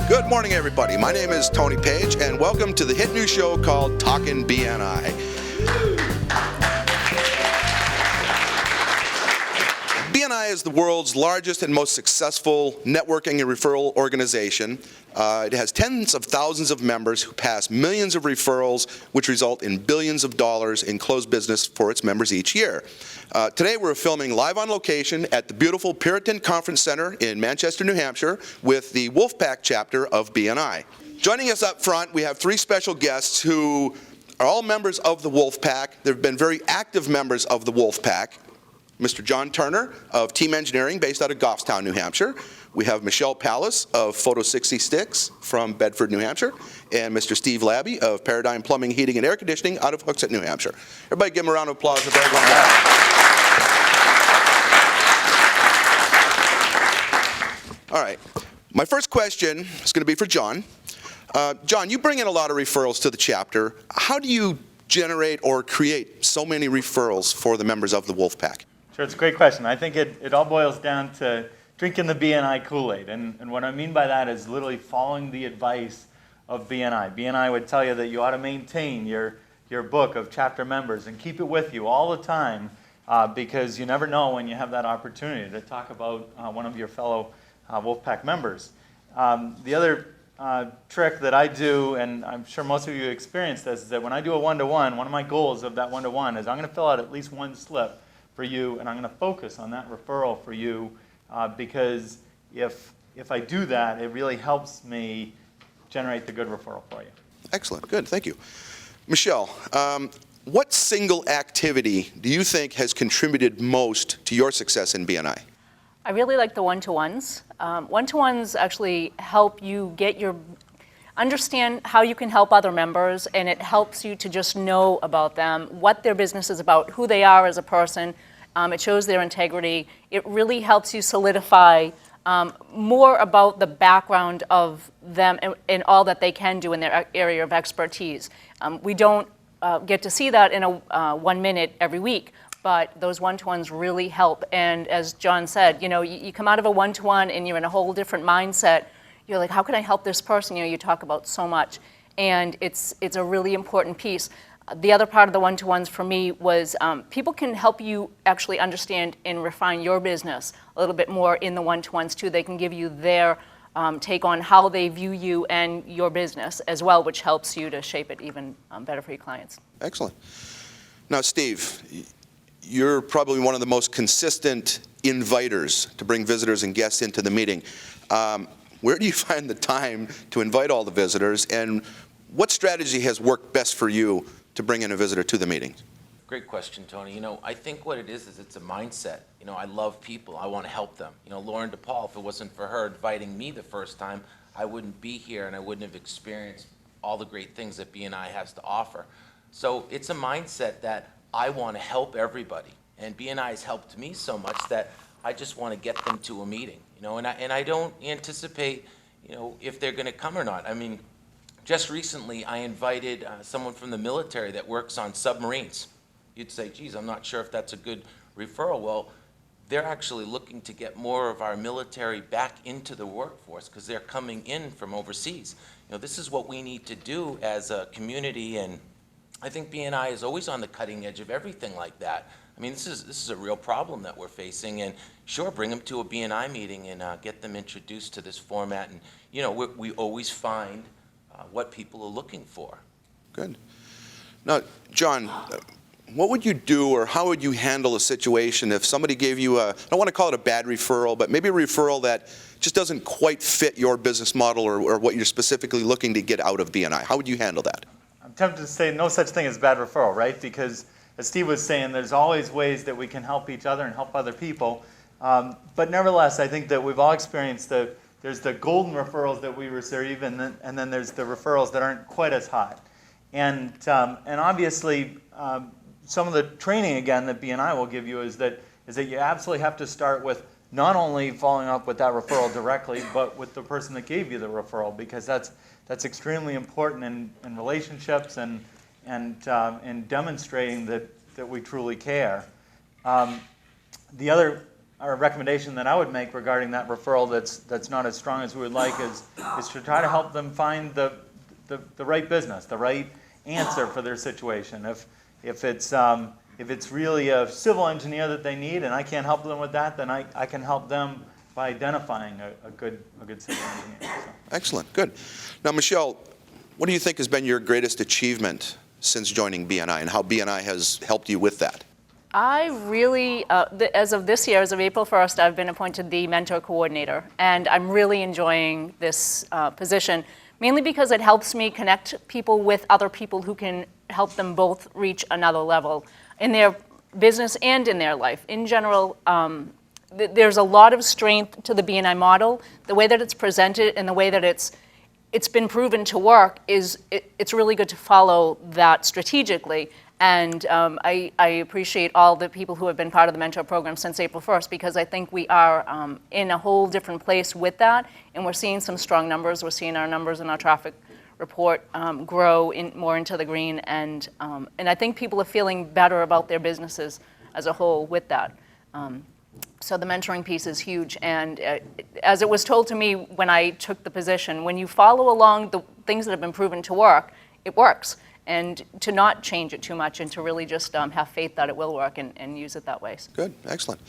Good morning, everybody. My name is Tony Page, and welcome to the hit new show called Talkin BNI. BNI is the world's largest and most successful networking and referral organization. It has tens of thousands of members who pass millions of referrals, which result in billions of dollars in closed business for its members each year. Today we're filming live on location at the beautiful Puritan Conference Center in Manchester, New Hampshire, with the Wolfpack chapter of BNI. Joining us up front, we have three special guests who are all members of the Wolfpack. They've been very active members of the Wolfpack. Mr. John Turner of Team Engineering, based out of Goffstown, New Hampshire. We have Michelle Pallas of Photo 66 from Bedford, New Hampshire, and Mr. Steve Labby of Paradigm Plumbing, Heating, and Air Conditioning out of Hooksett, New Hampshire. Everybody give them a round of applause if everyone All right. My first question is going to be for John. John, you bring in a lot of referrals to the chapter. How do you generate or create so many referrals for the members of the Wolfpack? Sure, it's a great question. I think it all boils down to drinking the BNI Kool-Aid. And what I mean by that is literally following the advice of BNI. BNI would tell you that you ought to maintain your book of chapter members and keep it with you all the time because you never know when you have that opportunity to talk about one of your fellow Wolfpack members. The other trick that I do, and I'm sure most of you experience this, is that when I do a one-to-one, one of my goals of that one-to-one is I'm going to fill out at least one slip for you, and I'm going to focus on that referral for you because if I do that, it really helps me generate the good referral for you. Excellent. Good. Thank you. Michelle, what single activity do you think has contributed most to your success in BNI? I really like the one-to-ones. One-to-ones actually help you understand how you can help other members, and it helps you to just know about them, what their business is about, who they are as a person. It shows their integrity. It really helps you solidify more about the background of them and all that they can do in their area of expertise. We don't get to see that in a 1 minute every week, but those one-to-ones really help. And as John said, you come out of a one-to-one and you're in a whole different mindset. You're like, how can I help this person? You talk about so much, and it's a really important piece. The other part of the one-to-ones for me was people can help you actually understand and refine your business a little bit more in the one-to-ones too. They can give you their take on how they view you and your business as well, which helps you to shape it even better for your clients. Excellent. Now, Steve, you're probably one of the most consistent inviters to bring visitors and guests into the meeting. Where do you find the time to invite all the visitors, and what strategy has worked best for you to bring in a visitor to the meeting? Great question, Tony. I think what it is it's a mindset. I love people. I want to help them. Lauren DePaul, if it wasn't for her inviting me the first time, I wouldn't be here and I wouldn't have experienced all the great things that BNI has to offer. So it's a mindset that I want to help everybody. And BNI has helped me so much that I just want to get them to a meeting. And I don't anticipate, if they're going to come or not. I mean, just recently, I invited someone from the military that works on submarines. You'd say, geez, I'm not sure if that's a good referral. Well, they're actually looking to get more of our military back into the workforce because they're coming in from overseas. This is what we need to do as a community, and I think BNI is always on the cutting edge of everything like that. I mean, this is a real problem that we're facing, and sure, bring them to a BNI meeting and get them introduced to this format, and we always find what people are looking for. Good. Now, John, what would you do or how would you handle a situation if somebody gave you I don't want to call it a bad referral, but maybe a referral that just doesn't quite fit your business model or what you're specifically looking to get out of BNI? How would you handle that? I'm tempted to say no such thing as bad referral, right? Because as Steve was saying, there's always ways that we can help each other and help other people. But nevertheless, I think that we've all experienced there's the golden referrals that we receive, and then there's the referrals that aren't quite as hot. And obviously, some of the training, again, that BNI will give you is that you absolutely have to start with not only following up with that referral directly, but with the person that gave you the referral, because that's extremely important in relationships and demonstrating that we truly care. The other or a recommendation that I would make regarding that referral that's not as strong as we would like is to try to help them find the right business, the right answer for their situation. If it's really a civil engineer that they need and I can't help them with that, then I can help them by identifying a good civil engineer. So. Excellent, good. Now, Michelle, what do you think has been your greatest achievement since joining BNI and how BNI has helped you with that? I really, as of this year, as of April 1st, I've been appointed the mentor coordinator, and I'm really enjoying this position, mainly because it helps me connect people with other people who can help them both reach another level in their business and in their life. In general, there's a lot of strength to the BNI model. The way that it's presented and the way that it's been proven to work it's really good to follow that strategically. And I appreciate all the people who have been part of the mentor program since April 1st, because I think we are in a whole different place with that, and we're seeing some strong numbers. We're seeing our numbers in our traffic report grow more into the green, and I think people are feeling better about their businesses as a whole with that. So the mentoring piece is huge, and as it was told to me when I took the position, when you follow along the things that have been proven to work, it works. And to not change it too much and to really just have faith that it will work and use it that way. Good, excellent.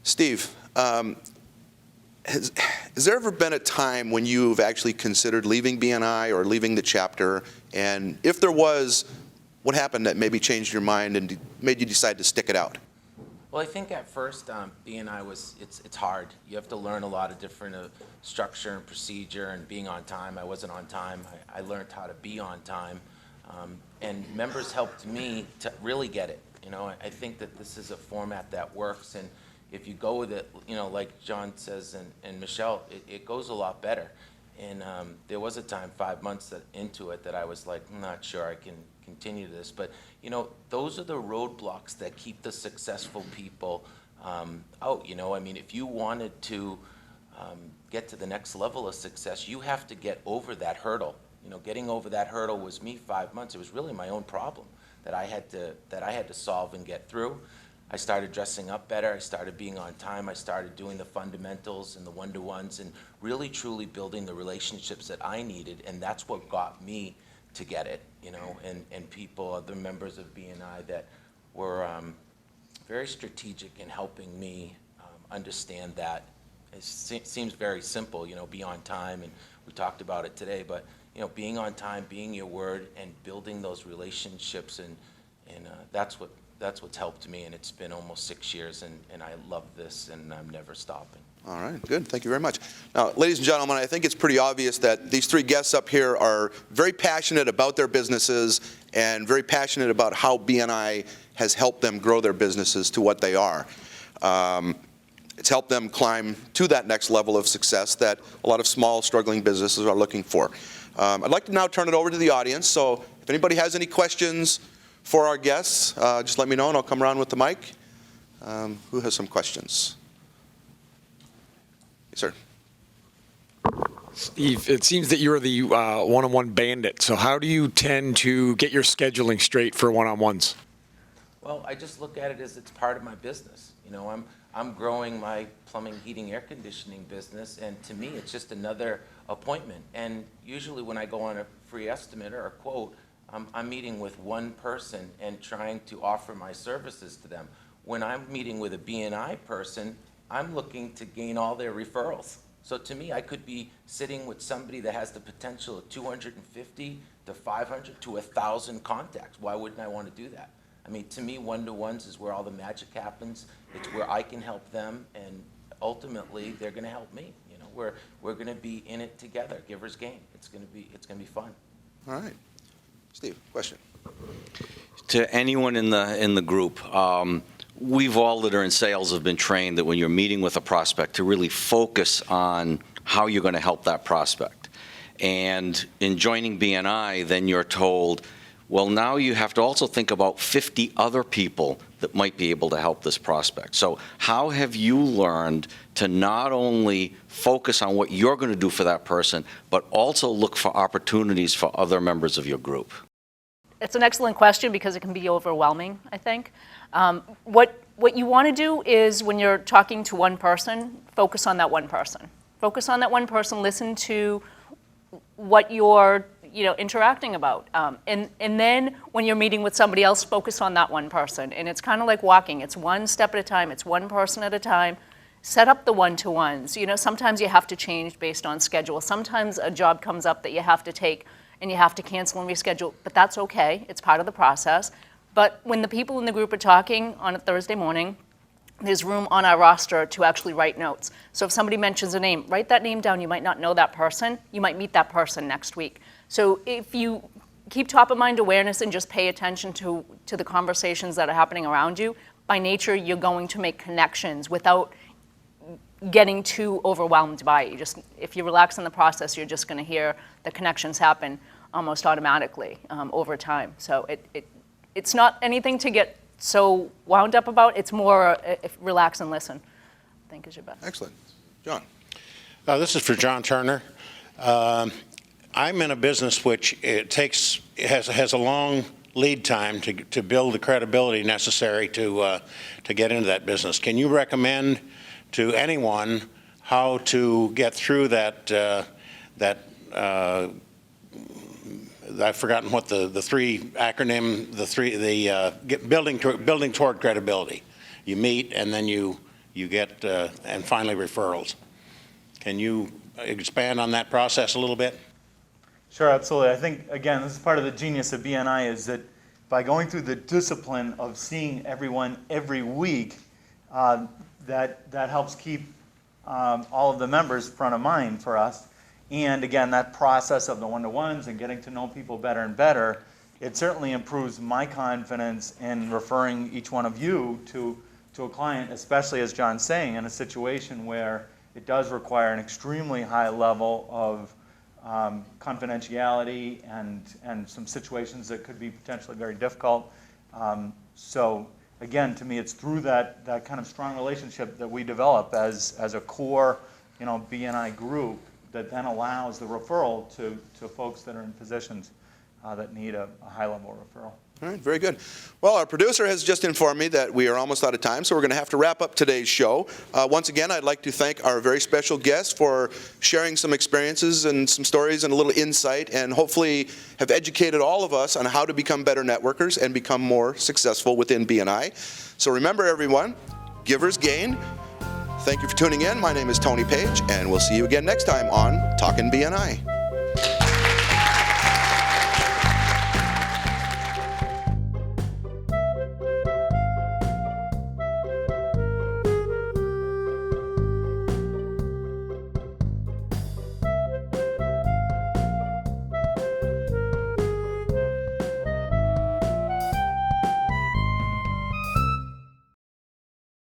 Steve, has there ever been a time when you've actually considered leaving BNI or leaving the chapter? And if there was, what happened that maybe changed your mind and made you decide to stick it out? Well, I think at first BNI it's hard. You have to learn a lot of different structure and procedure and being on time. I wasn't on time. I learned how to be on time. And members helped me to really get it. You know, I think that this is a format that works, and if you go with it, you know, like John says and Michelle, it goes a lot better. And there was a time 5 months into it that I was like, I'm not sure I can continue this. But, you know, those are the roadblocks that keep the successful people out. You know, I mean, if you wanted to get to the next level of success, you have to get over that hurdle. You know, getting over that hurdle was me 5 months. It was really my own problem that I had to solve and get through. I started dressing up better. I started being on time. I started doing the fundamentals and the one-to-ones and really truly building the relationships that I needed. And that's what got me to get it, you know, and people, other members of BNI that were very strategic in helping me understand that. It seems very simple, you know, be on time, and we talked about it today, but you know, being on time, being your word, and building those relationships, and that's what's helped me, and it's been almost 6 years, and I love this, and I'm never stopping. All right, good. Thank you very much. Now, ladies and gentlemen, I think it's pretty obvious that these three guests up here are very passionate about their businesses and very passionate about how BNI has helped them grow their businesses to what they are. It's helped them climb to that next level of success that a lot of small, struggling businesses are looking for. I'd like to now turn it over to the audience, so if anybody has any questions for our guests, just let me know and I'll come around with the mic. Who has some questions? Yes, sir. Steve, it seems that you're the one-on-one bandit, so how do you tend to get your scheduling straight for one-on-ones? Well, I just look at it as it's part of my business. You know, I'm growing my plumbing, heating, air conditioning business, and to me, it's just another appointment. And usually when I go on a free estimate or a quote, I'm meeting with one person and trying to offer my services to them. When I'm meeting with a BNI person, I'm looking to gain all their referrals. So to me, I could be sitting with somebody that has the potential of 250 to 500 to 1,000 contacts. Why wouldn't I want to do that? I mean, to me, one-to-ones is where all the magic happens. It's where I can help them, and ultimately, they're going to help me. You know, we're going to be in it together, givers gain. It's going to be fun. All right. Steve, question. To anyone in the group, we've all that are in sales have been trained that when you're meeting with a prospect to really focus on how you're going to help that prospect. And in joining BNI, then you're told, well, now you have to also think about 50 other people that might be able to help this prospect. So how have you learned to not only focus on what you're going to do for that person, but also look for opportunities for other members of your group? It's an excellent question because it can be overwhelming, I think. What what you want to do is when you're talking to one person, focus on that one person. Focus on that one person, listen to what you're interacting about. And then when you're meeting with somebody else, focus on that one person. And it's kind of like walking. It's one step at a time. It's one person at a time. Set up the one-to-ones. Sometimes you have to change based on schedule. Sometimes a job comes up that you have to take and you have to cancel and reschedule, but that's okay. It's part of the process. But when the people in the group are talking on a Thursday morning, there's room on our roster to actually write notes. So if somebody mentions a name, write that name down. You might not know that person. You might meet that person next week. So if you keep top of mind awareness and just pay attention to the conversations that are happening around you, by nature, you're going to make connections without getting too overwhelmed by it. If you relax in the process, you're just going to hear the connections happen almost automatically over time. So it's not anything to get so wound up about. It's more relax and listen, I think is your best. Excellent. John. This is for John Turner. I'm in a business which has a long lead time to build the credibility necessary to get into that business. Can you recommend to anyone how to get through that I've forgotten what the three acronym, building toward credibility. You meet and then you get, and finally referrals. Can you expand on that process a little bit? Sure, absolutely. I think, again, this is part of the genius of BNI is that by going through the discipline of seeing everyone every week, that helps keep all of the members front of mind for us. And again, that process of the one-to-ones and getting to know people better and better, it certainly improves my confidence in referring each one of you to a client, especially, as John's saying, in a situation where it does require an extremely high level of confidentiality and some situations that could be potentially very difficult. So again, to me, it's through that kind of strong relationship that we develop as a core, BNI group that then allows the referral to folks that are in positions that need a high-level referral. All right, very good. Well, our producer has just informed me that we are almost out of time, so we're going to have to wrap up today's show. Once again, I'd like to thank our very special guests for sharing some experiences and some stories and a little insight, and hopefully have educated all of us on how to become better networkers and become more successful within BNI. So remember, everyone, givers gain. Thank you for tuning in. My name is Tony Page, and we'll see you again next time on Talkin BNI.